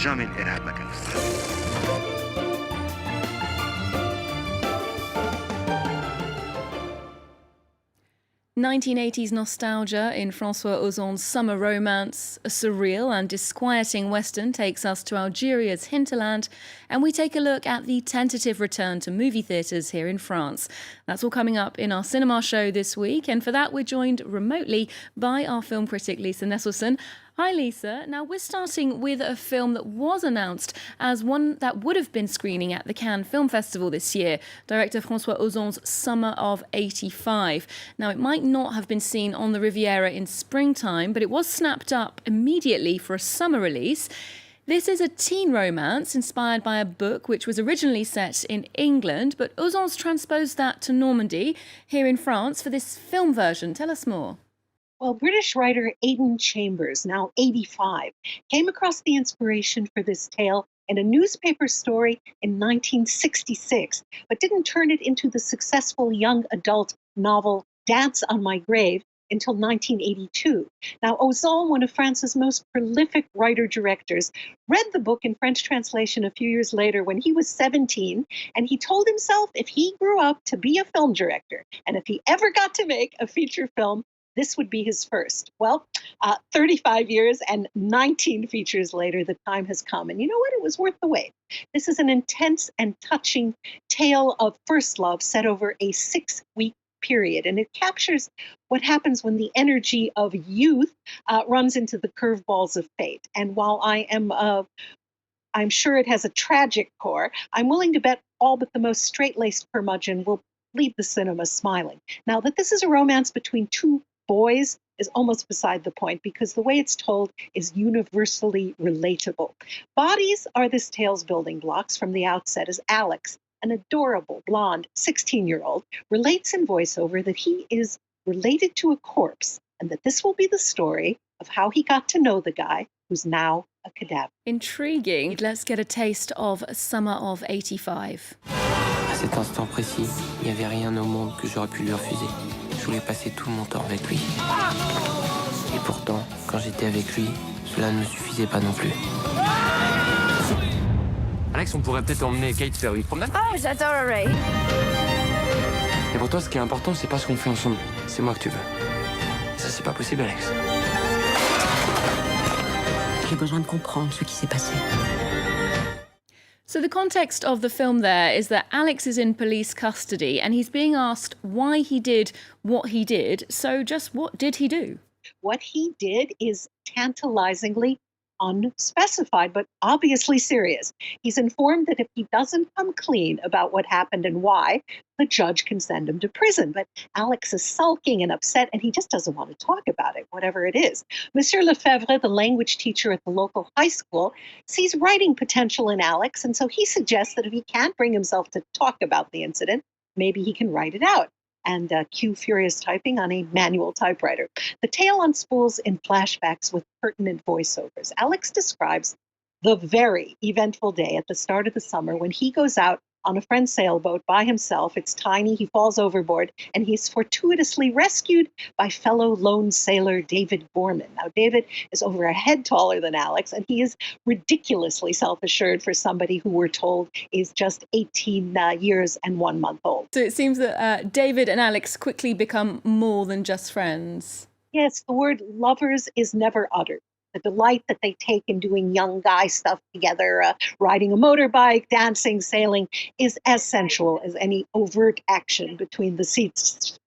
jamais الإرهاب مكان في السلام. 1980s nostalgia in François Ozon's summer romance. A surreal and disquieting western takes us to Algeria's hinterland, and we take a look at the tentative return to movie theatres here in France. That's all coming up in our cinema show this week, and for that we're joined remotely by our film critic Lisa Nesselson. Hi Lisa. Now we're starting with a film that was announced as one that would have been screening at the Cannes Film Festival this year, director François Ozon's Summer of 85. Now it might not have been seen on the Riviera in springtime, but it was snapped up immediately for a summer release. This is a teen romance inspired by a book which was originally set in England, but Ozon's transposed that to Normandy here in France for this film version. Tell us more. Well, British writer Aidan Chambers, now 85, came across the inspiration for this tale in a newspaper story in 1966, but didn't turn it into the successful young adult novel Dance on My Grave until 1982. Now, Ozon, one of France's most prolific writer-directors, read the book in French translation a few years later when he was 17, and he told himself if he grew up to be a film director, and if he ever got to make a feature film, this would be his first. Well, 35 years and 19 features later, the time has come. And you know what? It was worth the wait. This is an intense and touching tale of first love set over a 6-week period. And it captures what happens when the energy of youth runs into the curveballs of fate. And while I'm sure it has a tragic core, I'm willing to bet all but the most straight-laced curmudgeon will leave the cinema smiling. Now, that this is a romance between two boys is almost beside the point because the way it's told is universally relatable. Bodies are this tale's building blocks from the outset, as Alex, an adorable blonde 16-year-old, relates in voiceover that he is related to a corpse and that this will be the story of how he got to know the guy who's now a cadaver. Intriguing. Let's get a taste of Summer of 85. À cet instant précis, il n'y avait rien au monde que j'aurais pu lui refuser. Je voulais passer tout mon temps avec lui. Et pourtant, quand j'étais avec lui, cela ne me suffisait pas non plus. Alex, on pourrait peut-être emmener Kate faire une promenade. Oh, j'adorerais. Et pour toi, ce qui est important, c'est pas ce qu'on fait ensemble. C'est moi que tu veux. Et ça, c'est pas possible, Alex. J'ai besoin de comprendre ce qui s'est passé. So the context of the film there is that Alex is in police custody and he's being asked why he did what he did. So just what did he do? What he did is tantalizingly unspecified, but obviously serious. He's informed that if he doesn't come clean about what happened and why, the judge can send him to prison. But Alex is sulking and upset, and he just doesn't want to talk about it, whatever it is. Monsieur Lefebvre, the language teacher at the local high school, sees writing potential in Alex, and so he suggests that if he can't bring himself to talk about the incident, maybe he can write it out. And cue furious typing on a manual typewriter. The tale unspools in flashbacks with pertinent voiceovers. Alex describes the very eventful day at the start of the summer when he goes out on a friend's sailboat by himself. It's tiny, he falls overboard, and he's fortuitously rescued by fellow lone sailor David Borman. Now, David is over a head taller than Alex, and he is ridiculously self-assured for somebody who we're told is just 18 years and 1 month old. So it seems that David and Alex quickly become more than just friends. Yes, the word lovers is never uttered. The delight that they take in doing young guy stuff together, riding a motorbike, dancing, sailing, is as sensual as any overt action between the sheets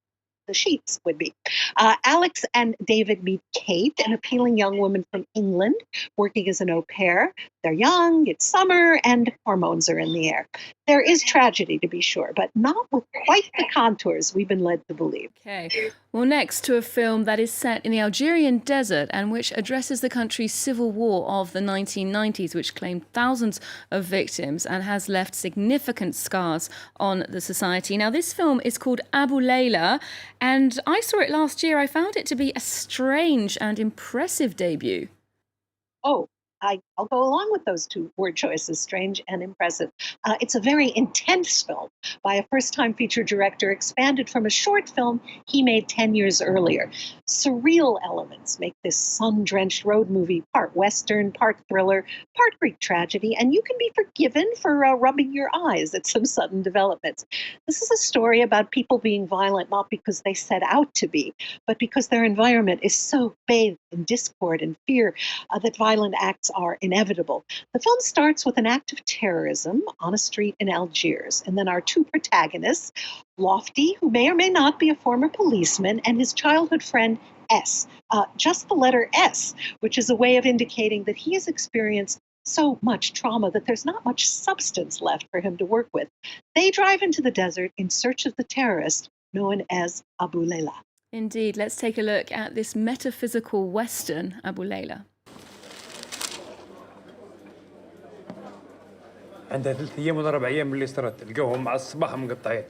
would be. Alex and David meet Kate, an appealing young woman from England, working as an au pair. They're young, it's summer, and hormones are in the air. There is tragedy, to be sure, but not with quite the contours we've been led to believe. Okay. Well, next to a film that is set in the Algerian desert and which addresses the country's civil war of the 1990s, which claimed thousands of victims and has left significant scars on the society. Now, this film is called Abou Leila, and I saw it last year. I found it to be a strange and impressive debut. Oh, I I'll go along with those two word choices, strange and impressive. It's a very intense film by a first-time feature director, expanded from a short film he made 10 years earlier. Surreal elements make this sun-drenched road movie part Western, part thriller, part Greek tragedy, and you can be forgiven for rubbing your eyes at some sudden developments. This is a story about people being violent not because they set out to be, but because their environment is so bathed in discord and fear that violent acts are inevitable. The film starts with an act of terrorism on a street in Algiers, and then our two protagonists, Lofty, who may or may not be a former policeman, and his childhood friend S, just the letter S, which is a way of indicating that he has experienced so much trauma that there's not much substance left for him to work with. They drive into the desert in search of the terrorist known as Abou Leila. Indeed, let's take a look at this metaphysical Western, Abou Leila. عندها 3 أيام ولا 4 أيام اللي صارت تلقاوهم مع الصباح مقطعين.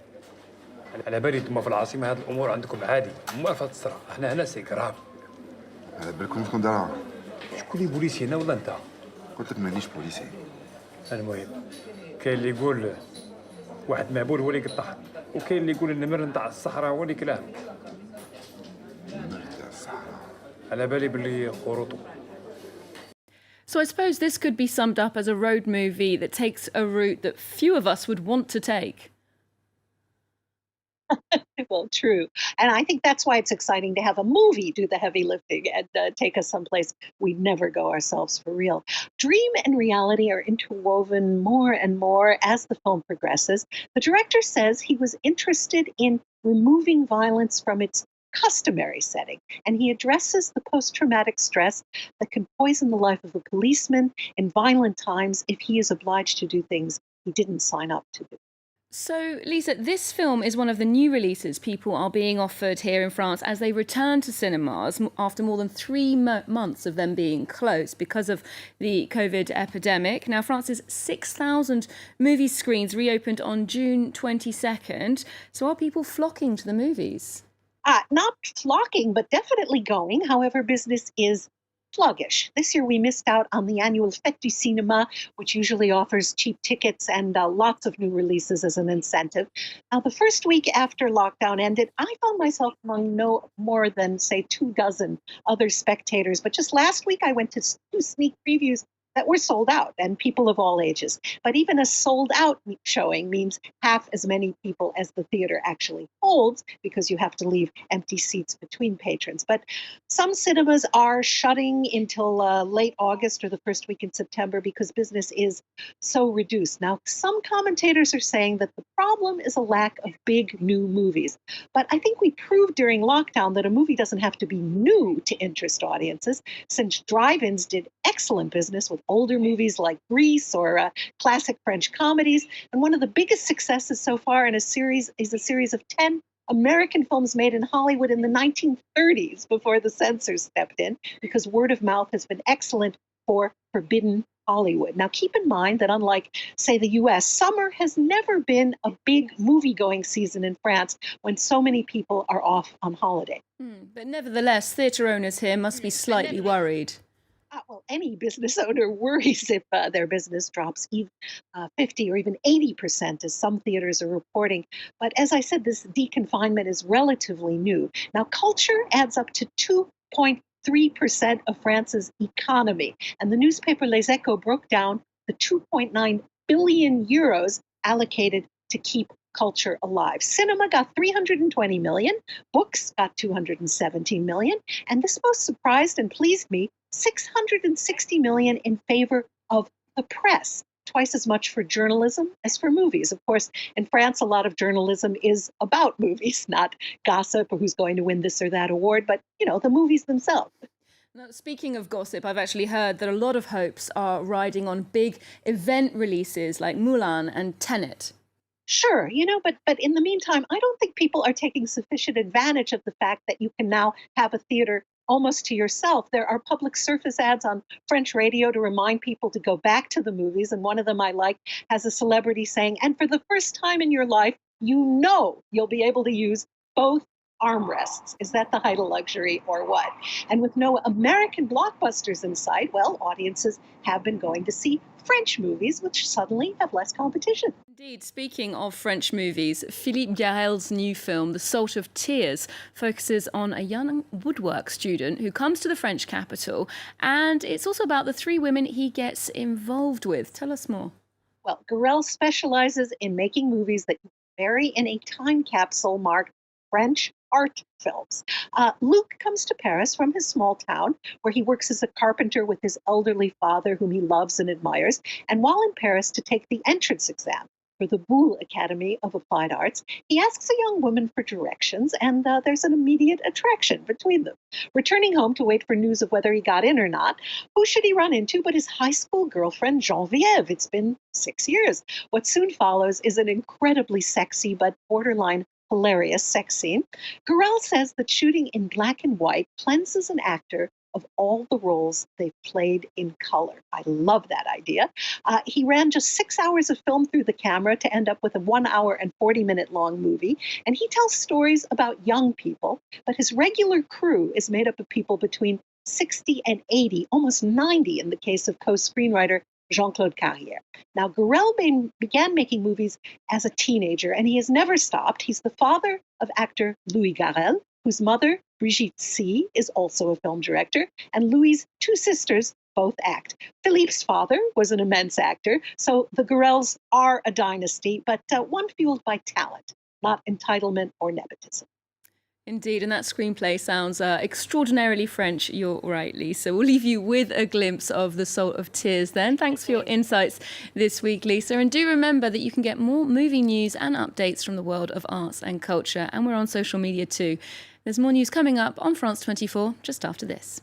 على بالي انتم في العاصمة هذه الأمور عندكم عادي، موافقة تصرى، احنا هنا سي كراف. على بالكم شكون دارها؟ شكون اللي بوليسي أنا ولا أنت؟ قلت لك مانيش بوليسي. المهم كاين اللي يقول واحد مهبول هو اللي قطعها، وكاين اللي يقول النمر نتاع الصحراء هو اللي كلاه. النمر نتاع الصحراء. على بالي باللي خروطو. So I suppose this could be summed up as a road movie that takes a route that few of us would want to take. Well, true. And I think that's why it's exciting to have a movie do the heavy lifting and take us someplace we'd never go ourselves for real. Dream and reality are interwoven more and more as the film progresses. The director says he was interested in removing violence from its customary setting, and he addresses the post-traumatic stress that can poison the life of a policeman in violent times if he is obliged to do things he didn't sign up to do. So, Lisa, this film is one of the new releases people are being offered here in France as they return to cinemas after more than 3 months of them being closed because of the COVID epidemic. Now, France's 6,000 movie screens reopened on June 22nd. So are people flocking to the movies? Not flocking, but definitely going. However, business is sluggish. This year we missed out on the annual Fête du Cinéma, which usually offers cheap tickets and lots of new releases as an incentive. Now, the first week after lockdown ended, I found myself among no more than, say, 24 other spectators. But just last week, I went to 2 sneak previews that were sold out, and people of all ages. But even a sold-out showing means half as many people as the theater actually holds, because you have to leave empty seats between patrons. But some cinemas are shutting until late August or the first week in September because business is so reduced. Now, some commentators are saying that the problem is a lack of big new movies. But I think we proved during lockdown that a movie doesn't have to be new to interest audiences, since drive-ins did excellent business with older movies like Grease or classic French comedies. And one of the biggest successes so far is a series of 10 American films made in Hollywood in the 1930s before the censors stepped in, because word of mouth has been excellent for forbidden Hollywood. Now, keep in mind that unlike, say, the US, summer has never been a big movie-going season in France when so many people are off on holiday. But nevertheless, theatre owners here must be slightly worried. Well, any business owner worries if their business drops 50 or even 80%, as some theaters are reporting. But as I said, this deconfinement is relatively new. Now, culture adds up to 2.3% of France's economy. And the newspaper Les Echos broke down the 2.9 billion euros allocated to keep culture alive. Cinema got 320 million, books got 217 million, and this most surprised and pleased me, 660 million in favor of the press, twice as much for journalism as for movies. Of course, in France, a lot of journalism is about movies, not gossip or who's going to win this or that award, but, the movies themselves. Now, speaking of gossip, I've actually heard that a lot of hopes are riding on big event releases like Mulan and Tenet. Sure, but in the meantime, I don't think people are taking sufficient advantage of the fact that you can now have a theater almost to yourself. There are public service ads on French radio to remind people to go back to the movies. And one of them I like has a celebrity saying, and for the first time in your life, you'll be able to use both armrests. Is that the height of luxury or what? And with no American blockbusters in sight, well, audiences have been going to see French movies, which suddenly have less competition. Indeed, speaking of French movies, Philippe Garrel's new film, The Salt of Tears, focuses on a young woodwork student who comes to the French capital, and it's also about the three women he gets involved with. Tell us more. Well, Garrel specializes in making movies that bury in a time capsule marked French art films. Luc comes to Paris from his small town, where he works as a carpenter with his elderly father, whom he loves and admires. And while in Paris to take the entrance exam for the Boulle Academy of Applied Arts, he asks a young woman for directions, and there's an immediate attraction between them. Returning home to wait for news of whether he got in or not, who should he run into but his high school girlfriend, Geneviève? It's been 6 years. What soon follows is an incredibly sexy but borderline hilarious sex scene. Garrel says that shooting in black and white cleanses an actor of all the roles they've played in color. I love that idea. He ran just 6 hours of film through the camera to end up with a 1 hour and 40-minute long movie. And he tells stories about young people, but his regular crew is made up of people between 60 and 80, almost 90 in the case of co-screenwriter Jean-Claude Carrière. Now, Garrel began making movies as a teenager, and he has never stopped. He's the father of actor Louis Garrel, whose mother, Brigitte C., is also a film director, and Louis' two sisters both act. Philippe's father was an immense actor, so the Garrels are a dynasty, but one fueled by talent, not entitlement or nepotism. Indeed, and that screenplay sounds extraordinarily French. You're right, Lisa. We'll leave you with a glimpse of The Salt of Tears then. Thanks for your insights this week, Lisa. And do remember that you can get more movie news and updates from the world of arts and culture. And we're on social media too. There's more news coming up on France 24 just after this.